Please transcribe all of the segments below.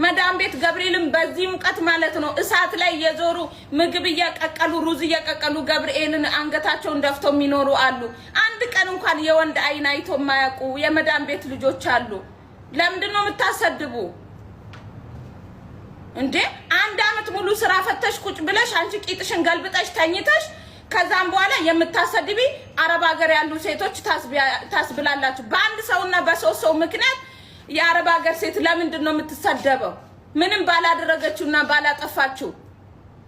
መዳም ቤት ገብርኤልን በዚህ ሙቀት ማለት ነው እሳት ላይ የዞሩ ምግብ እያቀቀሉ ሩዝ እያቀቀሉ ገብርኤልን አንገታቸውን ደፍተው የሚኖሩ አሉ። አንድ ቀን እንኳን የወንድ አይን አይቶ የማያውቁ የመዳም ቤት ልጆች አሉ። ለምንድን ነው የምታሰድቡ እንዴ? አንድ አመት ሙሉ ስራ ፈተሽ ቁጭ ብለሽ አንቺ ቂጥሽን ገልብጠሽ ተኝተሽ ከዛም በኋላ የምታሰድቢ አረብ ሀገር ያሉ ሴቶች ታስብላላችሁ። በአንድ ሰውና በሶስት ሰው ምክንያት የአረብ ሀገር ሴት ለምንድን ነው የምትሰደበው? ምንም ባላደረገችውና ባላጠፋችው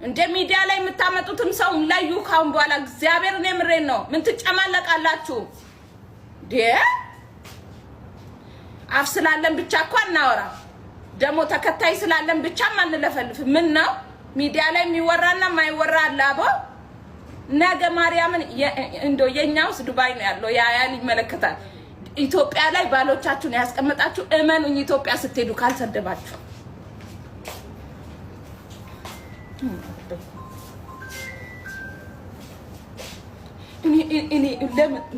እንደ ሚዲያ ላይ የምታመጡትም ሰው ለዩ። ካሁን በኋላ እግዚአብሔርን የምሬን ነው። ምን ትጨማለቃላችሁ? አፍ ስላለን ብቻ እኮ አናወራ፣ ደግሞ ተከታይ ስላለን ብቻ ማንለፈልፍ። ምን ነው ሚዲያ ላይ የሚወራና የማይወራ አለ። አቦ ነገ ማርያምን እንደው የኛውስ ዱባይ ነው ያለው፣ ያያል ይመለከታል። ኢትዮጵያ ላይ ባሎቻችሁን ያስቀመጣችሁ እመኑኝ፣ ኢትዮጵያ ስትሄዱ ካልሰደባችሁ እኔ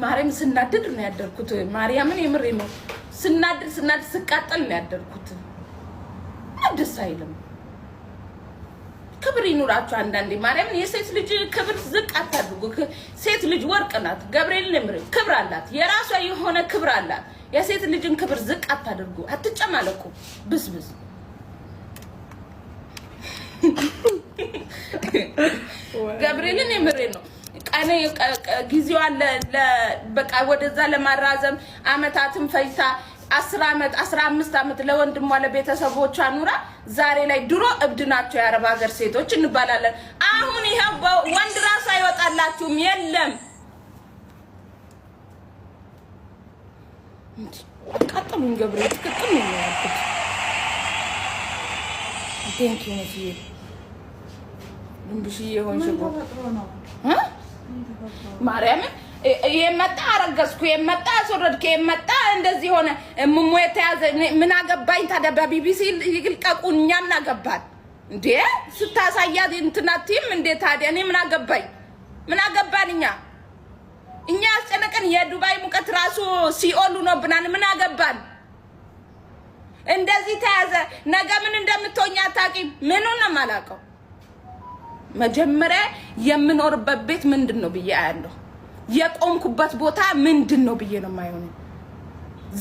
ማርያም ስናድድ ነው ያደርኩት። ማርያምን የምሬ ነው። ስናድድ ስቃጠል ነው ያደርኩት። ደስ አይልም። ክብር ይኑራችሁ። አንዳንዴ ማርያምን የሴት ልጅ ክብር ዝቅ አታድርጉ። ሴት ልጅ ወርቅ ናት። ገብርኤል ለምሬ ክብር አላት፣ የራሷ የሆነ ክብር አላት። የሴት ልጅን ክብር ዝቅ አታድርጉ። አትጨማለቁ። ብስብስ ገብርኤልን የምሬ ነው። ቀኔ ጊዜው አለ በቃ ወደዛ ለማራዘም አመታትን ፈይታ 10 አመት 15 አመት ለወንድሟ ለቤተሰቦቿ ኑራ ዛሬ ላይ ድሮ እብድ ናቸው የአረብ ሀገር ሴቶች እንባላለን። አሁን ይሄው ወንድ ራስ አይወጣላችሁም። የለም ቀጥሉን ገብርኤል ትክክል ነው ያልኩት። ቴንክ ዩ ነፍዬ ልምብሽዬ ሆንሽ ነው ማርያምን የመጣ አረገዝኩ የመጣ አስወረድኩ የመጣ እንደዚህ ሆነ እምሞ የተያዘ ምን አገባኝ ታዲያ? በቢቢሲ ይልቀቁን። እኛ ምን አገባን እንዴ? ስታሳያት እንትናቲም እንዴ ታዲያ? እኔ ምን አገባኝ? ምን አገባን? እኛ ያስጨነቀን የዱባይ ሙቀት ራሱ ሲኦል ነው ብናን ምን አገባን? እንደዚህ ተያዘ ነገ ምን እንደምትሆኛ አታውቂም። ምኑን ነው የማላውቀው? መጀመሪያ የምኖርበት ቤት ምንድነው ብዬ አያለሁ። የቆምኩበት ቦታ ምንድነው ብዬ ነው የማይሆነው።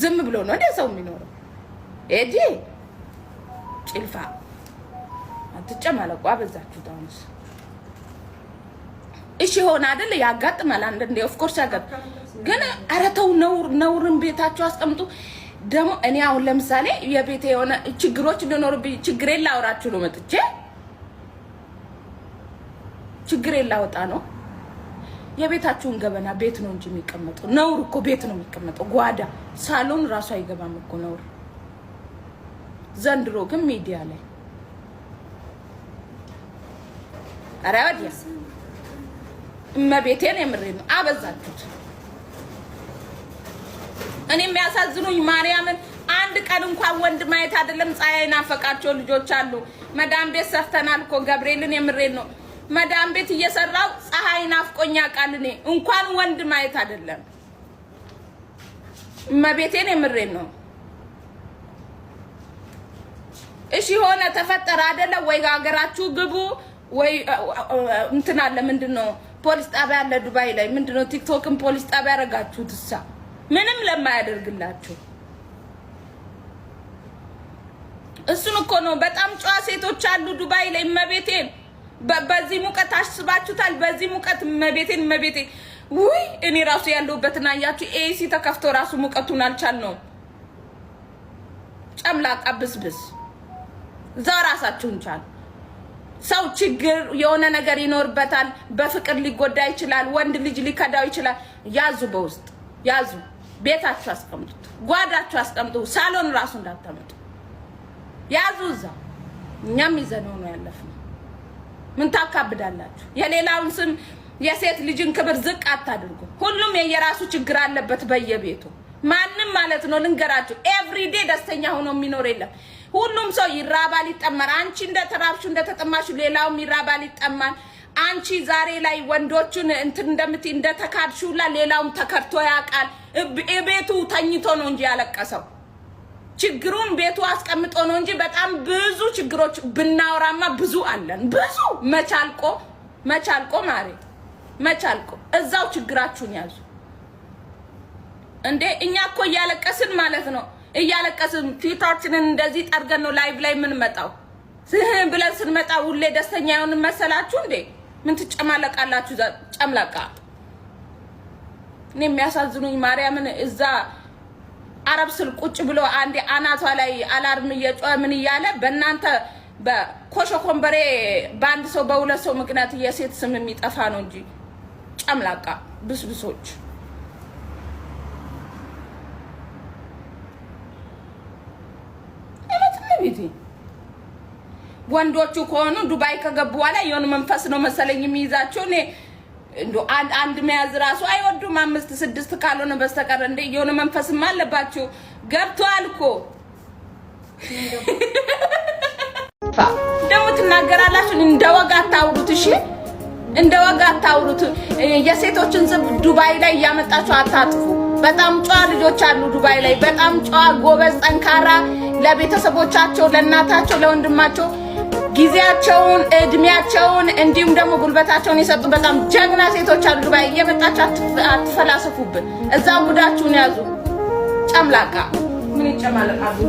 ዝም ብሎ ነው እንደ ሰው የሚኖረው። ኤዲ ጭልፋ አትጨማለቁ። አበዛችሁት። አሁንስ እሺ ሆነ አይደል? ያጋጥማል አንዴ ኦፍ ኮርስ ያጋጥማል። ግን ኧረ ተው ነውርን ቤታችሁ አስቀምጡ። ደግሞ እኔ አሁን ለምሳሌ የቤቴ የሆነ ችግሮች እንደኖርብኝ ችግሬን ላወራችሁ ነው መጥቼ ችግሬን ላወጣ ነው። የቤታችሁን ገበና ቤት ነው እንጂ የሚቀመጠው ነውር እኮ ቤት ነው የሚቀመጠው። ጓዳ ሳሎን ራሱ አይገባም እኮ ነውር። ዘንድሮ ግን ሚዲያ ላይ አራዲያ እመቤቴን የምሬ ነው አበዛችሁት። እኔ የሚያሳዝኑኝ ማርያምን አንድ ቀን እንኳን ወንድ ማየት አይደለም ፀሐይ ናፈቃቸው ልጆች አሉ። መዳም ቤት ሰፍተናል እኮ ገብርኤልን የምሬ ነው። መዳም ቤት እየሰራው ፀሐይ ናፍቆኛ ቃል እኔ እንኳን ወንድ ማየት አይደለም እመቤቴን የምሬ ነው። እሺ ሆነ ተፈጠረ አይደለ ወይ? ሀገራችሁ ግቡ ወይ እንትና አለ ምንድነው ፖሊስ ጣቢያ አለ ዱባይ ላይ ምንድነው ቲክቶክን ፖሊስ ጣቢያ ያረጋችሁት? እሳ ምንም ለማያደርግላችሁ እሱን እኮ ነው። በጣም ጨዋ ሴቶች አሉ ዱባይ ላይ እመቤቴን። በዚህ ሙቀት አስባችሁታል? በዚህ ሙቀት እመቤቴ ውይ እኔ ራሱ ያለውበትና ያያችሁ ኤሲ ተከፍቶ ራሱ ሙቀቱን አልቻልነው። ጨምላቃ ብስብስ እዛው ራሳችሁን ቻል። ሰው ችግር የሆነ ነገር ይኖርበታል። በፍቅር ሊጎዳ ይችላል። ወንድ ልጅ ሊከዳው ይችላል። ያዙ፣ በውስጥ ያዙ። ቤታችሁ አስቀምጡት፣ ጓዳችሁ አስቀምጡ። ሳሎን ራሱ እንዳታመጡ ያዙ እዛ። እኛም ይዘነው ነው ያለፈው። ምን ታካብዳላችሁ? የሌላውን ስም የሴት ልጅን ክብር ዝቅ አታድርጉ። ሁሉም የየራሱ ችግር አለበት በየቤቱ። ማንም ማለት ነው ልንገራችሁ ኤቭሪዴ ደስተኛ ሆኖ የሚኖር የለም። ሁሉም ሰው ይራባል ይጠማል። አንቺ እንደተራብሽ እንደተጠማሽ ሌላውም ይራባል ይጠማል። አንቺ ዛሬ ላይ ወንዶችን እንትን እንደምትይ እንደተካድሽውላ ሌላውም ተከርቶ ያውቃል። ቤቱ ተኝቶ ነው እንጂ ያለቀሰው ችግሩን ቤቱ አስቀምጦ ነው እንጂ በጣም ብዙ ችግሮች ብናወራማ ብዙ አለን። ብዙ መቻልቆ ማሪ መቻልቆ እዛው ችግራችሁን ያዙ እንዴ። እኛ እኮ እያለቀስን ማለት ነው እያለቀስን ፊታችንን እንደዚህ ጠርገን ነው ላይቭ ላይ ምን መጣው ብለን ስንመጣ ሁሌ ደስተኛ የሆንን መሰላችሁ እንዴ? ምን ትጨማለቃላችሁ? ጨምላቃ እኔ የሚያሳዝኑኝ ማርያምን እዛ አረብ ስል ቁጭ ብሎ አንዴ አናቷ ላይ አላርም እየጮኸ ምን እያለ በእናንተ በኮሾ ኮምበሬ በአንድ ሰው በሁለት ሰው ምክንያት የሴት ስም የሚጠፋ ነው እንጂ ጨምላቃ ብስብሶች። ወንዶቹ ከሆኑ ዱባይ ከገቡ በኋላ የሆነ መንፈስ ነው መሰለኝ የሚይዛቸው። እኔ እንዶ አንድ መያዝ ራሱ አይወዱም 5 6 ካልሆነ በስተቀር እንደ የሆነ መንፈስም አለባቸው። ገብቷል እኮ ደሞ ትናገራላችሁ። እንደወጋ አታውሩት። እሺ እንደወጋ አታውሩት። የሴቶችን ዝም ዱባይ ላይ ያመጣችሁ አታጥፉ። በጣም ጨዋ ልጆች አሉ ዱባይ ላይ በጣም ጨዋ ጎበዝ ጠንካራ ለቤተሰቦቻቸው ለእናታቸው ለወንድማቸው ጊዜያቸውን እድሜያቸውን እንዲሁም ደግሞ ጉልበታቸውን የሰጡ በጣም ጀግና ሴቶች አሉ ዱባይ። እየመጣችሁ አትፈላሰፉብን። እዛው ጉዳችሁን ያዙ። ጨምላቃ ምን ይጨማለቃሉ?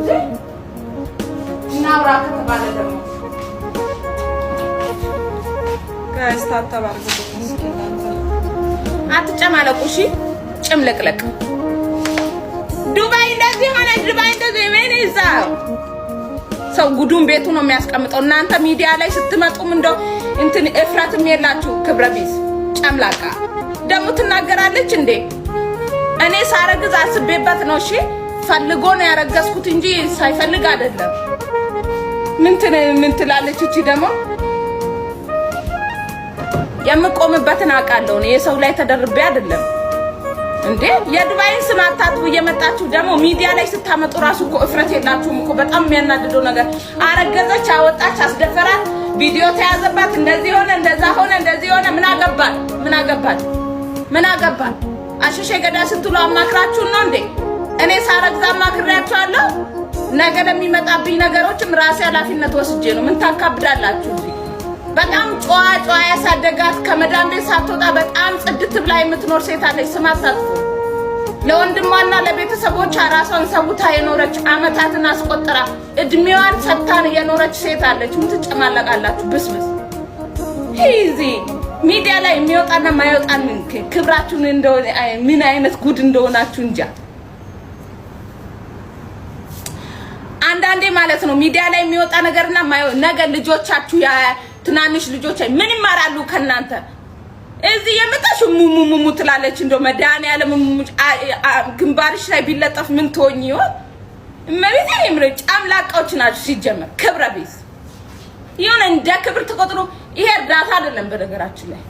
እናውራ ከተባለ ደግሞ ከስታተባርጉ አትጨማለቁ። እሺ ጭምለቅለቅ ዱባይ እንደዚህ ሆነ። ዱባይ እንደዚህ ምን ይዛው ሰው ጉዱን ቤቱ ነው የሚያስቀምጠው። እናንተ ሚዲያ ላይ ስትመጡም እንደው እንትን እፍራትም የላችሁ። ክብረቢስ ጨምላቃ ደግሞ ትናገራለች እንዴ? እኔ ሳረግዝ አስቤበት ነው። እሺ ፈልጎ ነው ያረገዝኩት እንጂ ሳይፈልግ አይደለም። ምን ትላለች እቺ ደግሞ? የምቆምበትን አውቃለሁ ነው የሰው ላይ ተደርቤ አይደለም እንዴ። የዱባይን ስም አታጥፉ። እየመጣችሁ ደግሞ ሚዲያ ላይ ስታመጡ ራሱ እኮ እፍረት የላችሁም እኮ። በጣም የሚያናድደው ነገር አረገዘች፣ አወጣች፣ አስደፈራት፣ ቪዲዮ ተያዘባት፣ እንደዚህ ሆነ፣ እንደዛ ሆነ፣ እንደዚህ ሆነ። ምን አገባል? አሽሼ ገዳ ስትሉ አማክራችሁን ነው እንዴ? እኔ ሳረግዝ አማክራችኋለሁ። ነገ ለሚመጣብኝ ነገሮችም ራሴ ኃላፊነት ወስጄ ነው። ምን ታካብዳላችሁ? በጣም ጨዋ ያሳደጋት ከመዳን ቤት ሳትወጣ በጣም ጽድት ብላ የምትኖር ሴት አለች። ስም አታጥፉ። ለወንድሟና ለቤተሰቦቿ ራሷን ሰውታ የኖረች አመታትን አስቆጥራ እድሜዋን ሰጥታን የኖረች ሴት አለች። ምን ትጨማለቃላችሁ? ብስብስ ሂዚ ሚዲያ ላይ የሚወጣና ማይወጣን ክብራችሁን እንደሆነ ምን አይነት ጉድ እንደሆናችሁ እንጃ። አንዳንዴ ማለት ነው ሚዲያ ላይ የሚወጣ ነገርና ነገር ልጆቻችሁ ትናንሽ ልጆች ምን ይማራሉ ከናንተ? እዚህ የመጣሽ ሙሙሙ ትላለች። እንደው መድኃኒዓለም ግንባርሽ ላይ ቢለጠፍ ምን ትሆኚ ይሆን? እመቤቴ የምር ጫምላቃዎች ናችሁ። ሲጀመር ክብረ ቢስ ይሁን እንደ ክብር ተቆጥሮ ይሄ እርዳታ አይደለም። በነገራችን ላይ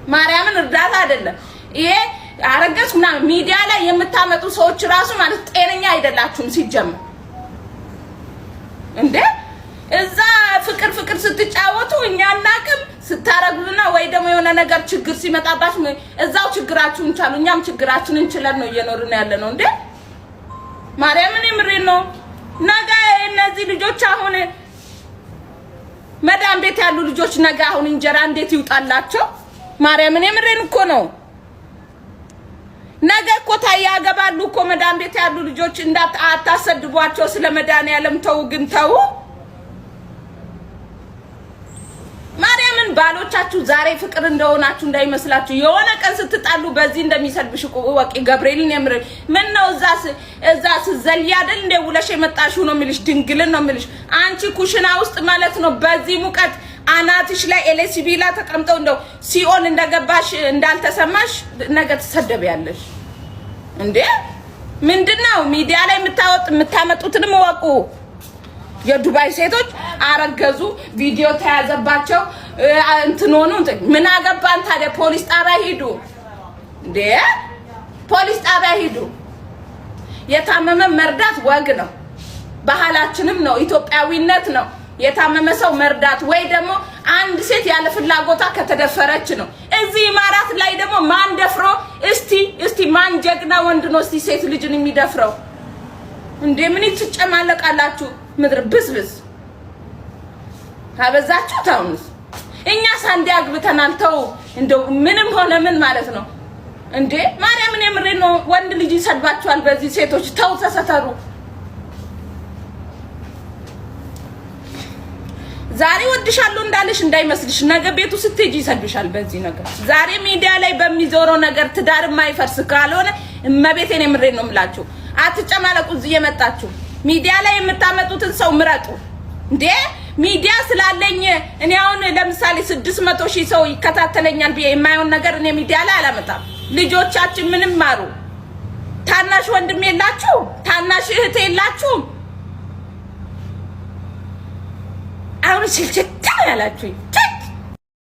ማርያምን እርዳታ አይደለም ይሄ። አረገዝኩ ምናምን ሚዲያ ላይ የምታመጡ ሰዎች ራሱ ማለት ጤነኛ አይደላችሁም ሲጀመር እንዴ። እዛ ፍቅር ስትጫወቱ እኛ እናቅም ስታረጉና ወይ ደግሞ የሆነ ነገር ችግር ሲመጣባችሁ እዛው ችግራችሁን ቻሉ። እኛም ችግራችንን እንችላለን ነው እየኖርን ያለ ነው እንዴ። ማርያምን የምሬን ነው። ነገ እነዚህ ልጆች አሁን መዳም ቤት ያሉ ልጆች ነገ አሁን እንጀራ እንዴት ይውጣላቸው? ማርያምን የምሬን እኮ ነው። ነገ እኮ ታያገባሉ እኮ መዳም ቤት ያሉ ልጆች። አታሰድቧቸው። ስለ መድኃኒዓለም ተው፣ ግን ተው። ማርያምን ባሎቻችሁ ዛሬ ፍቅር እንደሆናችሁ እንዳይመስላችሁ። የሆነ ቀን ስትጣሉ በዚህ እንደሚሰድብሽ ወቂ ገብርኤልን የምር ምን ነው እዛ ዘልያ አይደል እንደ ውለሽ የመጣሽው ነው የሚልሽ። ድንግልን ነው የሚልሽ። አንቺ ኩሽና ውስጥ ማለት ነው በዚህ ሙቀት አናትሽ ላይ ኤሌሲቢላ ተቀምጠው እንደው ሲኦል እንደገባሽ እንዳልተሰማሽ ነገ ተሰደብያለሽ እንዴ። ምንድነው ሚዲያ ላይ የምታመጡትንም ወቁ። የዱባይ ሴቶች አረገዙ፣ ቪዲዮ ተያዘባቸው፣ እንትን ሆኑ። ምን አገባን ታዲያ? ፖሊስ ጣቢያ ሂዱ እንዴ! ፖሊስ ጣቢያ ሂዱ። የታመመ መርዳት ወግ ነው፣ ባህላችንም ነው፣ ኢትዮጵያዊነት ነው። የታመመ ሰው መርዳት ወይ ደግሞ አንድ ሴት ያለ ፍላጎቷ ከተደፈረች ነው። እዚህ ኢማራት ላይ ደግሞ ማን ደፍሮ እስቲ ማን ጀግና ወንድ ነው እስቲ ሴት ልጅን የሚደፍረው? እንዴ ምን ትጨማለቃላችሁ? ምድር ብስብስ አበዛችሁ። ታውንስ እኛ ሳንዲ አግብተናል። ተው እንደው ምንም ሆነ ምን ማለት ነው እንዴ? ማርያምን የምሬ ነው። ወንድ ልጅ ይሰድባችኋል በዚህ ሴቶች። ተው ተሰተሩ። ዛሬ ወድሻለሁ እንዳለሽ እንዳይመስልሽ፣ ነገ ቤቱ ስትሄጂ ይሰድብሻል በዚህ ነገር። ዛሬ ሚዲያ ላይ በሚዞረው ነገር ትዳር የማይፈርስ ካልሆነ እመቤቴን የምሬ ነው የምላችሁ። አትጨማለቁ። እዚህ የመጣችሁ ሚዲያ ላይ የምታመጡትን ሰው ምረጡ እንዴ። ሚዲያ ስላለኝ እኔ አሁን ለምሳሌ 600,000 ሰው ይከታተለኛል ብዬ የማይሆን ነገር እኔ ሚዲያ ላይ አላመጣም። ልጆቻችን ምንም ማሩ። ታናሽ ወንድም የላችሁ? ታናሽ እህት የላችሁ? አሁን ሲልችታ ያላችሁ